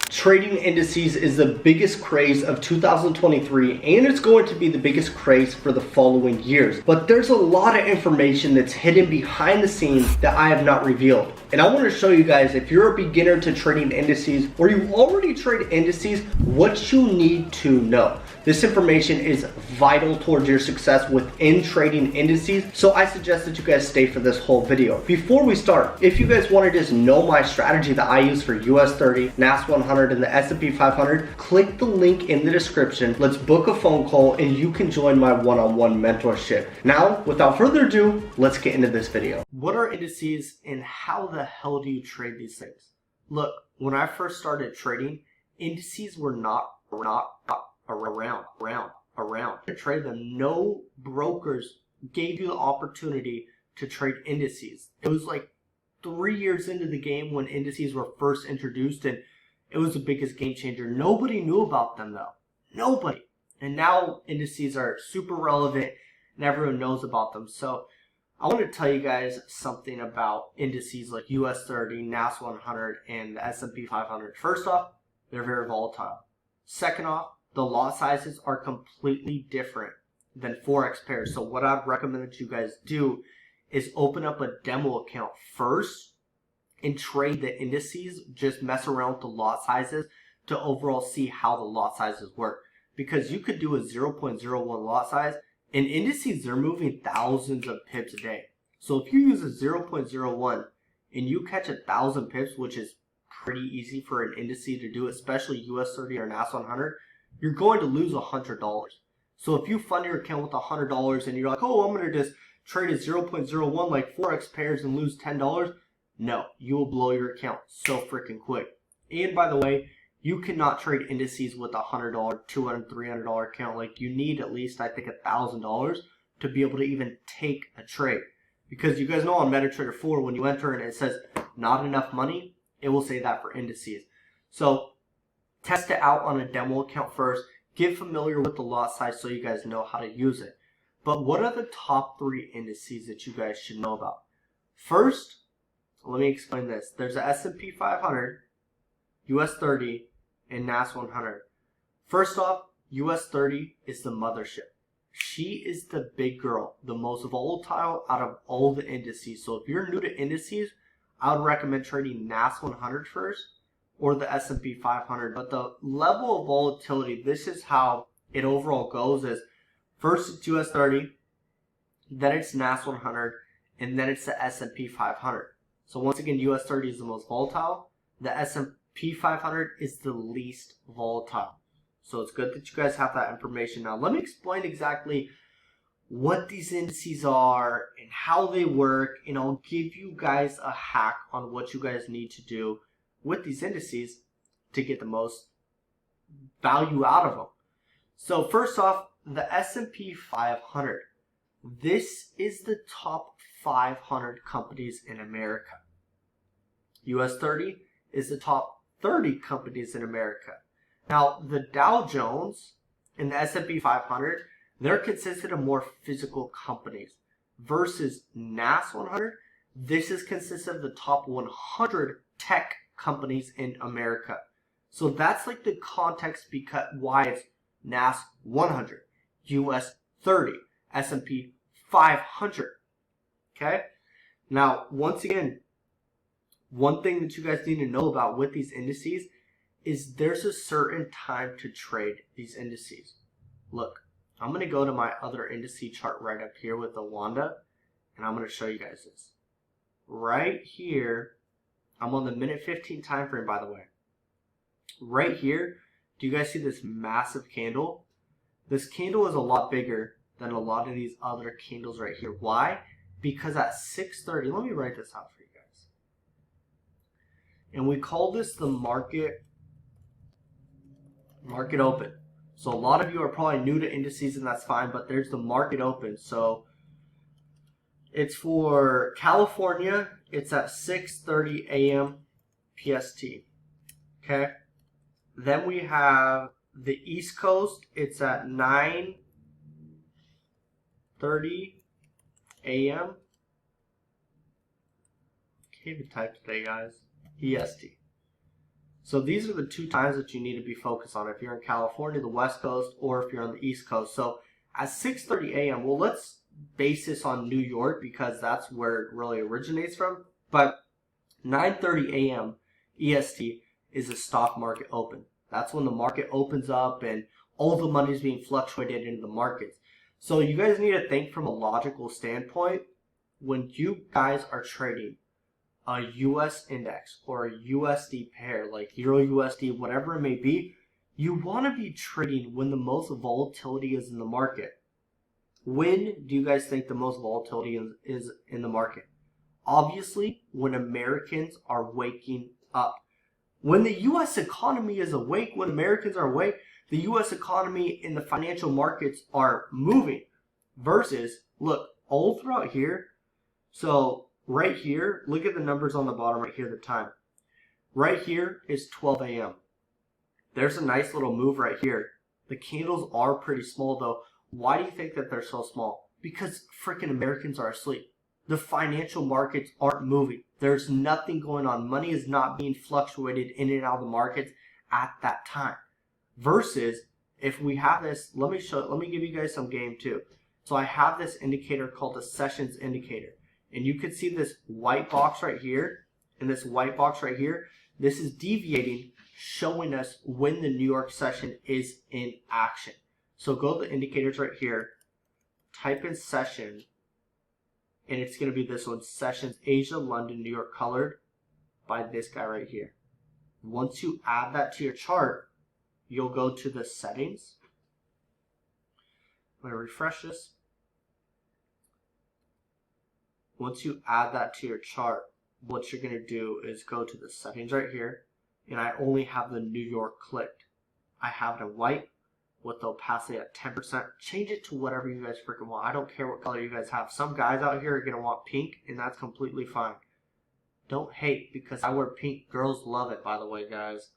Trading indices is the biggest craze of 2023, and it's going to be the biggest craze for the following years. But there's a lot of information that's hidden behind the scenes that I have not revealed. And I want to show you guys, if you're a beginner to trading indices or you already trade indices, what you need to know. This information is vital towards your success within trading indices, so I suggest that you guys stay for this whole video. Before we start, if you guys want to just know my strategy that I use for US 30, NAS 100, and the S&P 500, click the link in the description. Let's book a phone call and you can join my one-on-one mentorship. Now, without further ado, let's get into this video. What are indices and how the hell do you trade these things? Look, when I first started trading, indices were not around to trade them. No brokers gave you the opportunity to trade indices. It was like 3 years into the game when indices were first introduced, and it was the biggest game changer. Nobody knew about them though. Nobody. And now indices are super relevant and everyone knows about them. So I want to tell you guys something about indices like US 30, NAS 100, and the S&P 500. First off, they're very volatile. Second off, the lot sizes are completely different than forex pairs. So what I'd recommend that you guys do is open up a demo account first and trade the indices. Just mess around with the lot sizes to overall see how the lot sizes work. Because you could do a 0.01 lot size. In indices, they're moving thousands of pips a day. So if you use a 0.01 and you catch 1,000 pips, which is pretty easy for an indice to do, especially US 30 or NAS 100, you're going to lose $100. So if you fund your account with $100 and you're like, oh, I'm going to just trade a 0.01 like forex pairs and lose $10, no, you will blow your account so freaking quick. And by the way, you cannot trade indices with a $100, $200, $300 account. Like, you need at least, I think, $1,000 to be able to even take a trade. Because you guys know on MetaTrader 4, when you enter and it says not enough money, it will say that for indices. So test it out on a demo account first. Get familiar with the lot size so you guys know how to use it. But what are the top 3 indices that you guys should know about? First, let me explain this. There's a S&P 500, US 30, and NAS 100. First off, US 30 is the mothership. She is the big girl, the most volatile out of all the indices. So if you're new to indices, I would recommend trading NAS 100 first or the S&P 500. But the level of volatility, this is how it overall goes, is first it's US 30, then it's NAS 100, and then it's the S&P 500. So once again, US 30 is the most volatile. The S&P 500 is the least volatile. So it's good that you guys have that information. Now let me explain exactly what these indices are and how they work, and I'll give you guys a hack on what you guys need to do with these indices to get the most value out of them. So first off, the S&P 500. This is the top 500 companies in America. US 30 is the top 30 companies in America. Now, the Dow Jones and the S&P 500, they're consisted of more physical companies. Versus NAS 100, this is consisted of the top 100 tech companies in America. So that's like the context because why it's NAS 100, US 30, S&P 500. Okay? Now, once again, one thing that you guys need to know about with these indices is there's a certain time to trade these indices. Look, I'm going to go to my other indice chart right up here with the Wanda, and I'm going to show you guys this. Right here, I'm on the minute 15 time frame, by the way. Right here, do you guys see this massive candle? This candle is a lot bigger than a lot of these other candles right here. Why? Because at 6:30, let me write this out for you guys. And we call this the market open. So a lot of you are probably new to indices, and that's fine, but there's the market open. So it's for California, it's at 6:30 a.m. PST. Okay? Then we have the East Coast, it's at 9:30 a.m. Can't even type today, guys. EST. So these are the two times that you need to be focused on if you're in California, the West Coast, or if you're on the East Coast. So at 6:30 a.m., well, let's base this on New York because that's where it really originates from. But 9:30 a.m. EST is the stock market open. That's when the market opens up and all the money is being fluctuated into the markets. So you guys need to think from a logical standpoint. When you guys are trading a US index or a USD pair like Euro USD, whatever it may be, you want to be trading when the most volatility is in the market. When do you guys think the most volatility is in the market? Obviously, when Americans are waking up. When the U.S. economy is awake, when Americans are awake, the U.S. economy and the financial markets are moving. Versus, look, all throughout here, so right here, look at the numbers on the bottom right here, the time. Right here is 12 a.m. There's a nice little move right here. The candles are pretty small though. Why do you think that they're so small? Because freaking Americans are asleep. The financial markets aren't moving. There's nothing going on. Money is not being fluctuated in and out of the markets at that time. Versus if we have this, let me give you guys some game too. So I have this indicator called a sessions indicator. And you can see this white box right here and this white box right here. This is deviating, showing us when the New York session is in action. So go to the indicators right here, type in session, and it's going to be this one, Sessions Asia, London, New York, colored by this guy right here. Once you add that to your chart, you'll go to the settings. I'm going to refresh this. Once you add that to your chart, what you're going to do is go to the settings right here, and I only have the New York clicked. I have it in white with the opacity at 10%. Change it to whatever you guys freaking want. I don't care what color you guys have. Some guys out here are going to want pink, and that's completely fine. Don't hate because I wear pink. Girls love it, by the way, guys.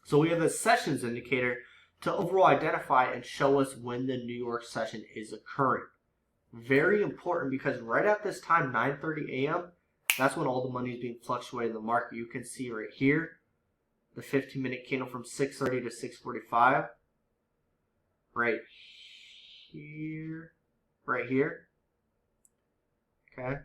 So we have the sessions indicator to overall identify and show us when the New York session is occurring. Very important because right at this time, 9:30 a.m., that's when all the money is being fluctuated in the market. You can see right here, the 15-minute candle from 6:30 to 6:45. Right here. Right here. Okay.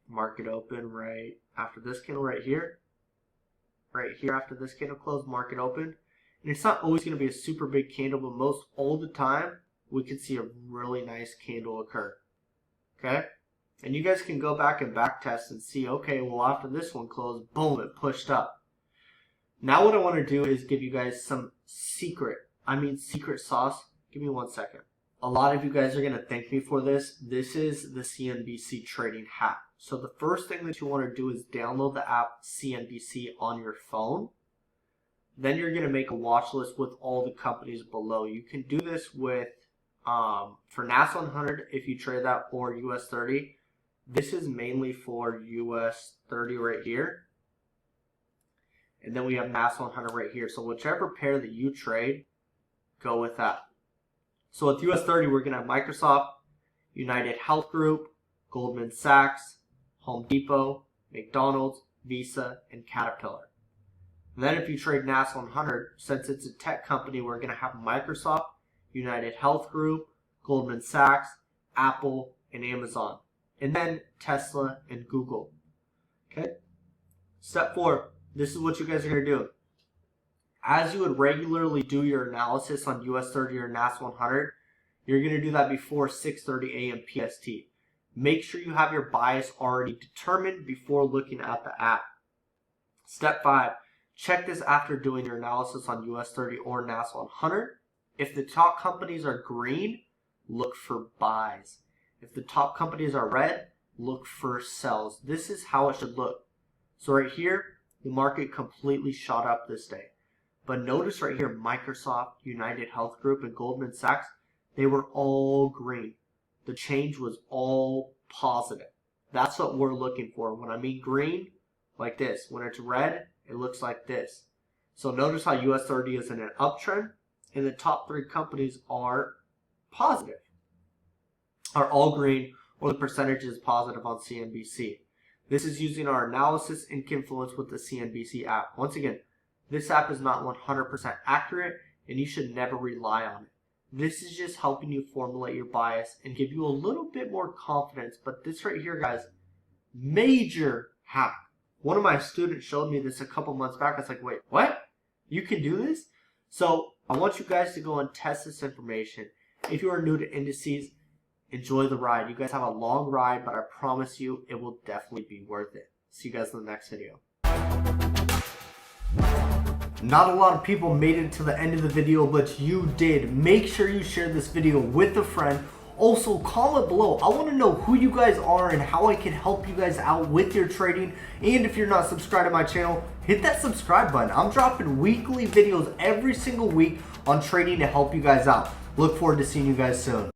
Market open right after this candle right here. Right here after this candle close, market open. And it's not always going to be a super big candle, but most all the time, we can see a really nice candle occur. Okay? And you guys can go back and back test and see, okay, well after this one closed, boom, it pushed up. Now what I want to do is give you guys some secret sauce. Give me 1 second. A lot of you guys are going to thank me for this. This is the CNBC trading hack. So the first thing that you want to do is download the app CNBC on your phone. Then you're going to make a watch list with all the companies below. You can do this with for NAS 100 if you trade that, or US 30. This is mainly for US 30 right here. And then we have NAS 100 right here. So whichever pair that you trade, go with that. So with US 30, we're going to have Microsoft, United Health Group, Goldman Sachs, Home Depot, McDonald's, Visa, and Caterpillar. And then if you trade NAS 100, since it's a tech company, we're going to have Microsoft, United Health Group, Goldman Sachs, Apple, and Amazon. And then Tesla and Google. Okay? Step 4, this is what you guys are going to do. As you would regularly do your analysis on US 30 or NAS 100, you're going to do that before 6:30 a.m. PST. Make sure you have your bias already determined before looking at the app. Step 5, check this after doing your analysis on US 30 or NAS 100. If the top companies are green, look for buys. If the top companies are red, look for sells. This is how it should look. So right here, the market completely shot up this day. But notice right here, Microsoft, United Health Group, and Goldman Sachs, they were all green. The change was all positive. That's what we're looking for. When I mean green, like this. When it's red, it looks like this. So notice how US 30 is in an uptrend, and the top 3 companies are positive, are all green, or the percentage is positive on CNBC. This is using our analysis and influence with the CNBC app. Once again, this app is not 100% accurate and you should never rely on it. This is just helping you formulate your bias and give you a little bit more confidence. But this right here, guys, major hack. One of my students showed me this a couple months back. I was like, wait, what? You can do this? So I want you guys to go and test this information. If you are new to indices, enjoy the ride. You guys have a long ride, but I promise you it will definitely be worth it. See you guys in the next video. Not a lot of people made it to the end of the video, but you did. Make sure you share this video with a friend. Also, comment below. I want to know who you guys are and how I can help you guys out with your trading. And if you're not subscribed to my channel, hit that subscribe button. I'm dropping weekly videos every single week on trading to help you guys out. Look forward to seeing you guys soon.